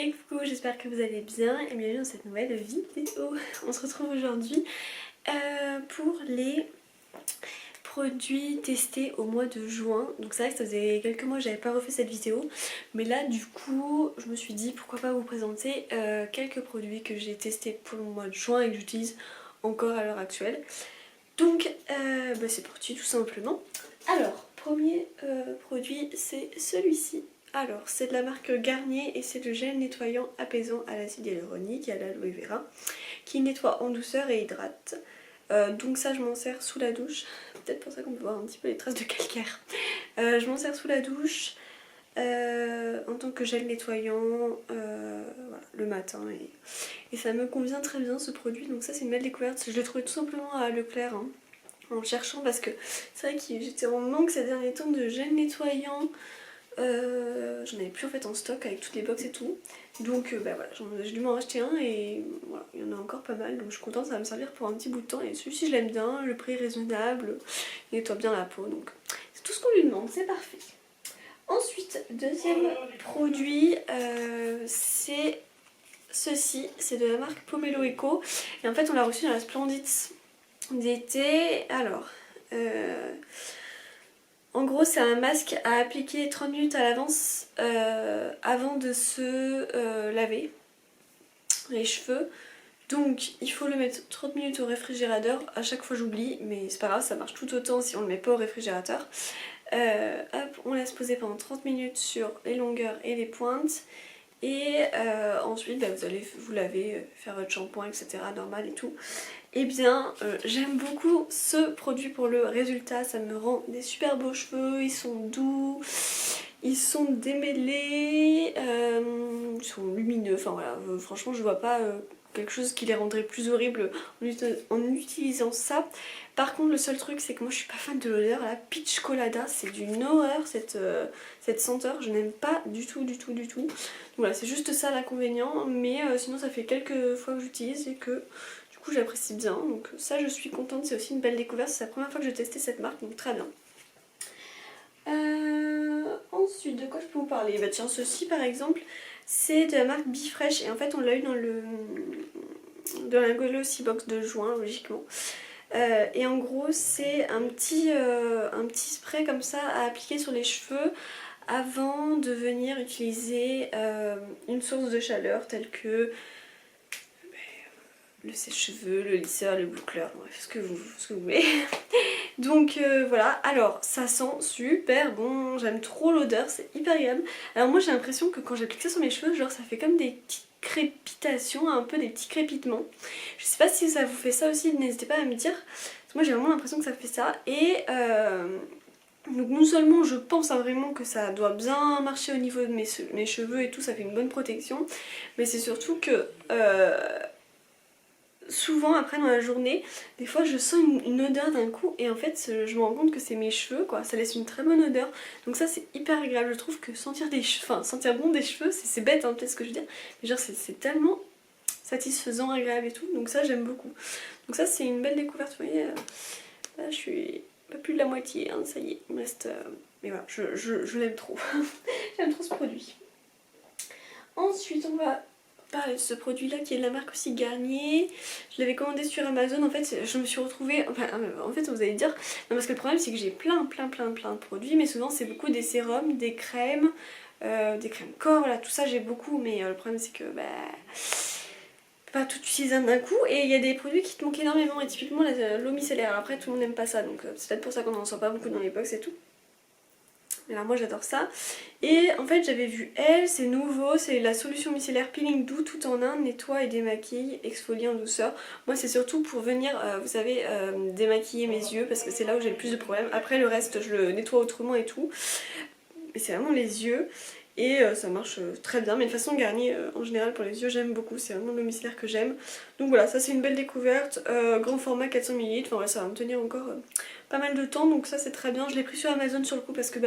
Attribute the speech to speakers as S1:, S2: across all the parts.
S1: Et coucou, j'espère que vous allez bien et bienvenue dans cette nouvelle vidéo. On se retrouve aujourd'hui pour les produits testés au mois de juin. Donc c'est vrai que ça faisait quelques mois que j'avais pas refait cette vidéo, mais là du coup je me suis dit pourquoi pas vous présenter quelques produits que j'ai testés pour le mois de juin et que j'utilise encore à l'heure actuelle. Donc c'est parti tout simplement. Alors, premier produit, c'est celui-ci. Alors, c'est de la marque Garnier et c'est le gel nettoyant apaisant à l'acide hyaluronique et à l'aloe vera qui nettoie en douceur et hydrate. Donc ça, je m'en sers sous la douche. Peut-être pour ça qu'on peut voir un petit peu les traces de calcaire. Je m'en sers sous la douche en tant que gel nettoyant voilà, le matin et ça me convient très bien ce produit. Donc ça, c'est une belle découverte. Je l'ai trouvé tout simplement à Leclerc. Hein. En cherchant parce que c'est vrai que j'étais en manque ces derniers temps de gel nettoyant. J'en avais plus en fait en stock avec toutes les box et tout. Donc voilà, j'ai dû m'en acheter un et voilà, il y en a encore pas mal. Donc je suis contente, ça va me servir pour un petit bout de temps. Et celui-ci je l'aime bien, le prix est raisonnable, il nettoie bien la peau. Donc c'est tout ce qu'on lui demande, c'est parfait. Ensuite, deuxième produit, c'est ceci. C'est de la marque Pomelo Eco. Et en fait on l'a reçu dans la Splendid d'été. Alors, en gros c'est un masque à appliquer 30 minutes à l'avance avant de se laver les cheveux. Donc il faut le mettre 30 minutes au réfrigérateur. À chaque fois j'oublie, mais c'est pas grave, ça marche tout autant si on le met pas au réfrigérateur. Hop, on laisse poser pendant 30 minutes sur les longueurs et les pointes. Et ensuite vous allez vous laver, faire votre shampoing etc, normal et tout. Et bien j'aime beaucoup ce produit pour le résultat, ça me rend des super beaux cheveux, ils sont doux, ils sont démêlés, ils sont lumineux, enfin voilà, franchement je vois pas quelque chose qui les rendrait plus horribles en utilisant ça. Par contre le seul truc c'est que moi je suis pas fan de l'odeur, la peach colada, c'est d'une horreur cette senteur, je n'aime pas du tout. Donc voilà, c'est juste ça l'inconvénient, mais sinon ça fait quelques fois que j'utilise et que du coup j'apprécie bien, donc ça je suis contente, c'est aussi une belle découverte, c'est la première fois que j'ai testé cette marque, donc très bien. Ensuite, de quoi je peux vous parler? Bah tiens, ceci par exemple, c'est de la marque Bifresh et en fait on l'a eu dans la Glossy Box de juin, logiquement. Et en gros c'est un petit spray comme ça à appliquer sur les cheveux avant de venir utiliser une source de chaleur telle que le sèche-cheveux, le lisseur, le boucleur, bref, ce que vous voulez. Donc voilà, alors ça sent super bon, j'aime trop l'odeur, c'est hyper agréable. Alors moi j'ai l'impression que quand j'applique ça sur mes cheveux, genre ça fait comme des petites crépitations, un peu des petits crépitements. Je sais pas si ça vous fait ça aussi, n'hésitez pas à me dire. Parce que moi j'ai vraiment l'impression que ça fait ça. Et donc non seulement je pense vraiment que ça doit bien marcher au niveau de mes cheveux et tout, ça fait une bonne protection, mais c'est surtout que souvent après dans la journée, des fois je sens une odeur d'un coup et en fait je me rends compte que c'est mes cheveux quoi, ça laisse une très bonne odeur. Donc ça c'est hyper agréable, je trouve que sentir des cheveux, enfin sentir bon des cheveux, c'est bête hein, peut-être ce que je veux dire, mais genre c'est tellement satisfaisant, agréable et tout, donc ça j'aime beaucoup. Donc ça c'est une belle découverte, vous voyez, là je suis pas plus de la moitié, hein, ça y est, il me reste... mais voilà, je l'aime trop, j'aime trop ce produit. Ensuite on va parler de ce produit là qui est de la marque aussi Garnier. Je l'avais commandé sur Amazon, en fait je me suis retrouvée, enfin en fait vous allez dire, non parce que le problème c'est que j'ai plein de produits, mais souvent c'est beaucoup des sérums, des crèmes corps, voilà tout ça j'ai beaucoup, mais le problème c'est que pas tout utiliser d'un coup et il y a des produits qui te manquent énormément et typiquement l'eau micellaire. Alors après tout le monde n'aime pas ça donc c'est peut-être pour ça qu'on n'en sort pas beaucoup dans les box et tout. Alors moi j'adore ça. Et en fait j'avais vu elle, c'est nouveau, c'est la solution micellaire peeling doux tout en un, nettoie et démaquille, exfolie en douceur. Moi c'est surtout pour venir, vous savez, démaquiller mes yeux parce que c'est là où j'ai le plus de problèmes. Après le reste je le nettoie autrement et tout. Mais c'est vraiment les yeux. Et ça marche très bien, mais de façon Garnier en général pour les yeux j'aime beaucoup, c'est vraiment le micellaire que j'aime. Donc voilà, ça c'est une belle découverte, grand format 400 ml, enfin voilà, ça va me tenir encore pas mal de temps, donc ça c'est très bien. Je l'ai pris sur Amazon sur le coup parce que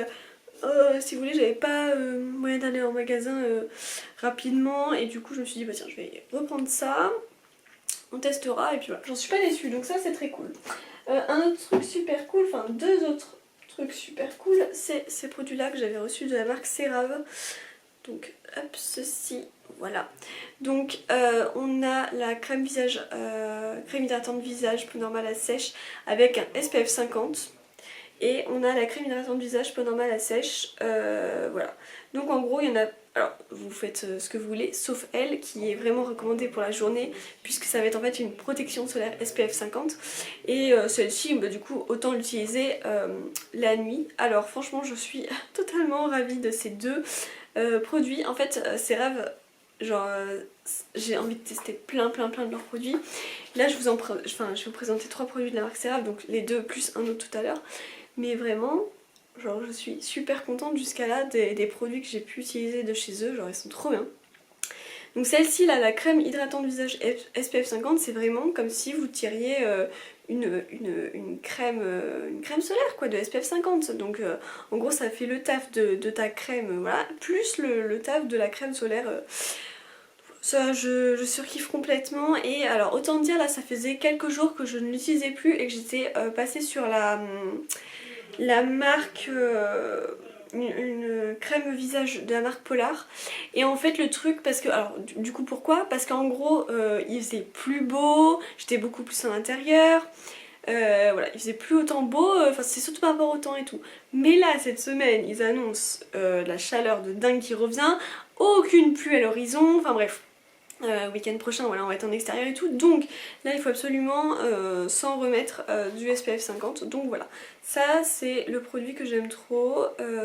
S1: si vous voulez j'avais pas moyen d'aller en magasin rapidement et du coup je me suis dit bah tiens je vais reprendre ça, on testera et puis voilà, j'en suis pas déçue donc ça c'est très cool. Un autre truc super cool, enfin deux autres trucs super cool, c'est ces produits là que j'avais reçus de la marque CeraVe. Donc hop ceci, Voilà. Donc on a la crème visage, crème hydratante visage peau normale à sèche avec un SPF 50. Et on a la crème hydratante visage peau normale à sèche. Voilà. Donc en gros il y en a... Alors vous faites ce que vous voulez, sauf elle qui est vraiment recommandée pour la journée, puisque ça va être en fait une protection solaire SPF 50. Et celle-ci, bah, du coup autant l'utiliser la nuit. Alors franchement je suis totalement ravie de ces deux produits. En fait CeraVe, genre j'ai envie de tester plein de leurs produits. Là je vais vous présenter 3 produits de la marque CeraVe, donc les deux plus un autre tout à l'heure. Mais vraiment, genre je suis super contente jusqu'à là des produits que j'ai pu utiliser de chez eux, genre ils sont trop bien. Donc celle-ci là, la crème hydratante visage SPF 50, c'est vraiment comme si vous tiriez une crème solaire quoi, de SPF 50. Donc en gros ça fait le taf de ta crème, voilà, plus le taf de la crème solaire. Ça je surkiffe complètement. Et alors autant dire là, ça faisait quelques jours que je ne l'utilisais plus et que j'étais passée sur la marque, une crème visage de la marque Polar. Et en fait le truc, parce que, alors du coup pourquoi? Parce qu'en gros il faisait plus beau, j'étais beaucoup plus en intérieur. Voilà, il faisait plus autant beau, enfin c'est surtout par rapport au temps et tout. Mais là cette semaine ils annoncent la chaleur de dingue qui revient, aucune pluie à l'horizon, enfin bref. Week-end prochain, voilà, on va être en extérieur et tout, donc là il faut absolument s'en remettre du SPF 50. Donc voilà, ça c'est le produit que j'aime trop.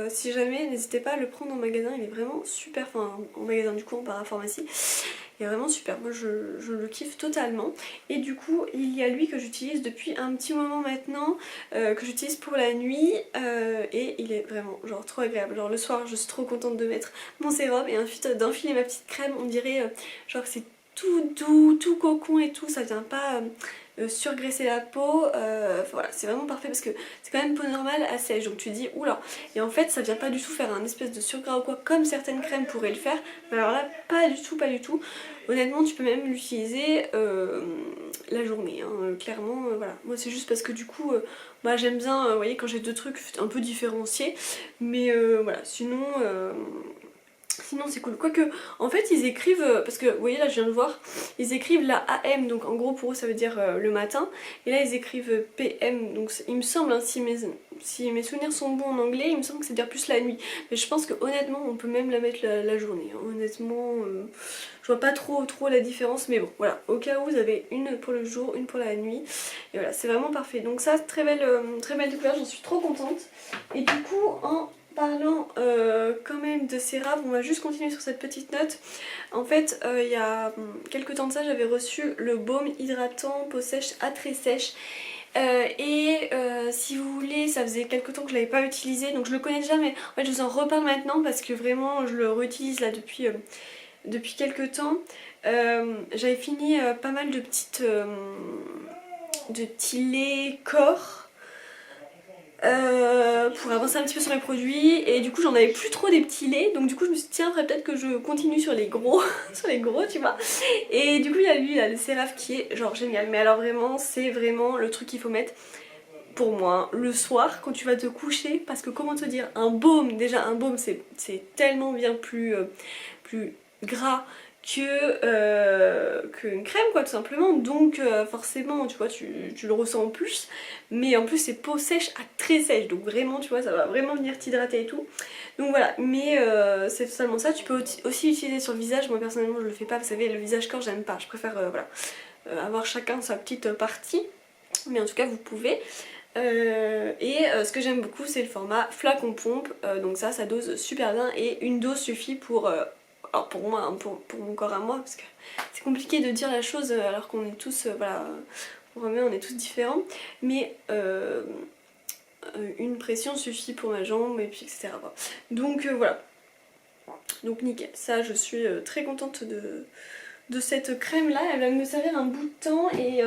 S1: Si jamais, n'hésitez pas à le prendre en magasin, il est vraiment super, enfin en magasin du coup, en parapharmacie, il est vraiment super, moi je le kiffe totalement. Et du coup il y a lui que j'utilise depuis un petit moment maintenant, que j'utilise pour la nuit, et il est vraiment genre trop agréable. Genre le soir je suis trop contente de mettre mon sérum et ensuite d'enfiler ma petite crème, on dirait genre que c'est tout doux, tout cocon et tout, ça vient pas surgraisser la peau. Voilà, c'est vraiment parfait parce que c'est quand même peau normale à sèche, donc tu dis oula. Et en fait ça vient pas du tout faire un espèce de surgras ou quoi comme certaines crèmes pourraient le faire, mais alors là pas du tout, pas du tout. Honnêtement tu peux même l'utiliser la journée, hein, clairement. Voilà, moi c'est juste parce que du coup bah, j'aime bien, vous voyez, quand j'ai deux trucs un peu différenciés, mais voilà, sinon c'est cool. Quoique, en fait ils écrivent, parce que vous voyez là je viens de voir, ils écrivent la AM, donc en gros pour eux ça veut dire le matin, et là ils écrivent PM, donc il me semble, hein, si mes souvenirs sont bons en anglais, il me semble que c'est dire plus la nuit. Mais je pense que honnêtement on peut même la mettre la journée, hein. Honnêtement je vois pas trop la différence, mais bon voilà, au cas où vous avez une pour le jour, une pour la nuit, et voilà c'est vraiment parfait. Donc ça, très belle découverte, j'en suis trop contente. Et du coup en parlant quand même de CeraVe, on va juste continuer sur cette petite note. En fait, il y a quelques temps de ça, j'avais reçu le baume hydratant peau sèche à très sèche. Si vous voulez, ça faisait quelques temps que je l'avais pas utilisé, donc je le connais déjà, mais en fait je vous en reparle maintenant parce que vraiment je le réutilise là depuis quelques temps. J'avais fini pas mal de petits laits corps. Pour avancer un petit peu sur les produits, et du coup j'en avais plus trop des petits laits, donc du coup je me suis dit tiens, faudrait peut-être que je continue sur les gros sur les gros, tu vois. Et du coup il y a lui là, le CeraVe, qui est genre génial, mais alors vraiment c'est vraiment le truc qu'il faut mettre pour moi le soir quand tu vas te coucher, parce que comment te dire, un baume, déjà un baume c'est tellement bien plus gras qu'une crème quoi, tout simplement. Donc forcément tu vois, tu le ressens en plus, mais en plus c'est peau sèche à très sèche, donc vraiment tu vois ça va vraiment venir t'hydrater et tout. Donc voilà, mais c'est totalement ça. Tu peux aussi utiliser sur le visage. Moi personnellement je le fais pas, vous savez, le visage corps j'aime pas, je préfère voilà, avoir chacun sa petite partie, mais en tout cas vous pouvez. Ce que j'aime beaucoup c'est le format flacon pompe, donc ça dose super bien, et une dose suffit pour alors pour moi, hein, pour mon corps à moi, parce que c'est compliqué de dire la chose alors qu'on est tous, voilà, on est tous différents, mais une pression suffit pour ma jambe, et puis etc. Donc voilà, donc nickel, ça je suis très contente de cette crème là, elle va me servir un bout de temps, et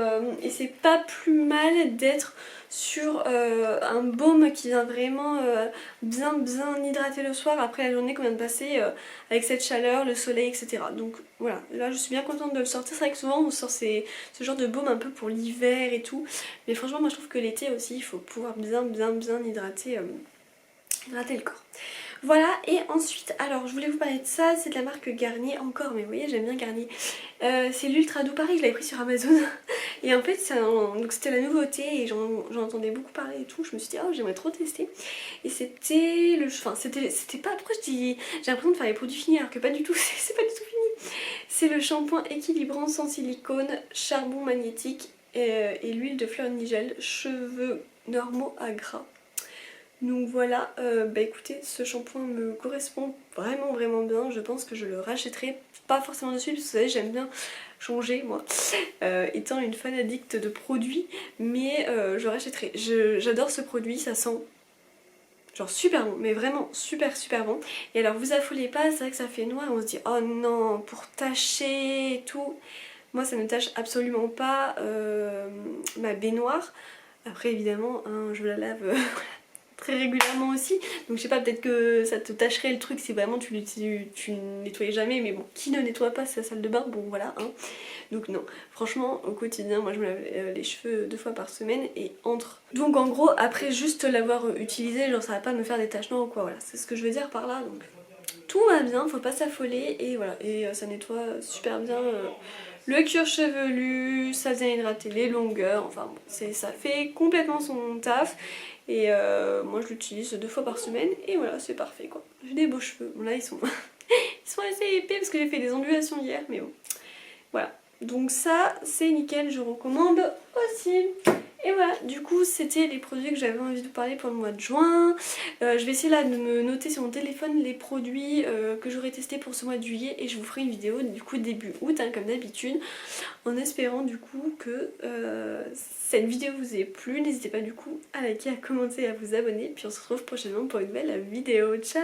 S1: c'est pas plus mal d'être sur un baume qui vient vraiment bien hydrater le soir après la journée qu'on vient de passer avec cette chaleur, le soleil, etc. Donc voilà, là je suis bien contente de le sortir. C'est vrai que souvent on sort ce genre de baume un peu pour l'hiver et tout, mais franchement moi je trouve que l'été aussi il faut pouvoir bien hydrater le corps. Voilà, et ensuite, alors je voulais vous parler de ça, c'est de la marque Garnier encore, mais vous voyez j'aime bien Garnier. C'est l'Ultra Doux, pareil, je l'avais pris sur Amazon. Et en fait donc c'était la nouveauté et j'en entendais beaucoup parler et tout, je me suis dit oh j'aimerais trop tester. Et c'était le... Enfin c'était pas... Pourquoi je dis... J'ai l'impression de faire les produits finis alors que pas du tout, c'est pas du tout fini. C'est le shampoing équilibrant sans silicone, charbon magnétique et l'huile de fleur nigel, cheveux normaux à gras. Donc voilà, bah écoutez, ce shampoing me correspond vraiment bien, je pense que je le rachèterai, pas forcément de suite parce que vous savez j'aime bien changer moi, étant une fan addict de produits, mais je rachèterai. J'adore ce produit, ça sent genre super bon, mais vraiment super bon. Et alors vous affolez pas, c'est vrai que ça fait noir, on se dit oh non, pour tacher et tout. Moi ça ne tâche absolument pas ma baignoire. Après évidemment, hein, je la lave très régulièrement aussi, donc je sais pas, peut-être que ça te tâcherait le truc si vraiment tu nettoyais jamais, mais bon, qui ne nettoie pas sa salle de bain, bon voilà, hein. Donc non, franchement au quotidien moi je me lave les cheveux 2 fois par semaine et entre. Donc en gros après juste l'avoir utilisé, genre ça va pas me faire des taches noires ou quoi, voilà, c'est ce que je veux dire par là, donc tout va bien, faut pas s'affoler et voilà, et ça nettoie super bien le cuir chevelu, ça vient hydrater les longueurs, enfin bon, ça fait complètement son taf. Et moi je l'utilise 2 fois par semaine et voilà c'est parfait quoi. J'ai des beaux cheveux, bon là ils sont, ils sont assez épais parce que j'ai fait des ondulations hier mais bon. Voilà, donc ça c'est nickel, je recommande aussi. Et voilà, du coup c'était les produits que j'avais envie de vous parler pour le mois de juin. Je vais essayer là de me noter sur mon téléphone les produits que j'aurais testés pour ce mois de juillet et je vous ferai une vidéo du coup début août hein, comme d'habitude, en espérant du coup que cette vidéo vous ait plu. N'hésitez pas du coup à liker, à commenter, à vous abonner, puis on se retrouve prochainement pour une nouvelle vidéo. Ciao!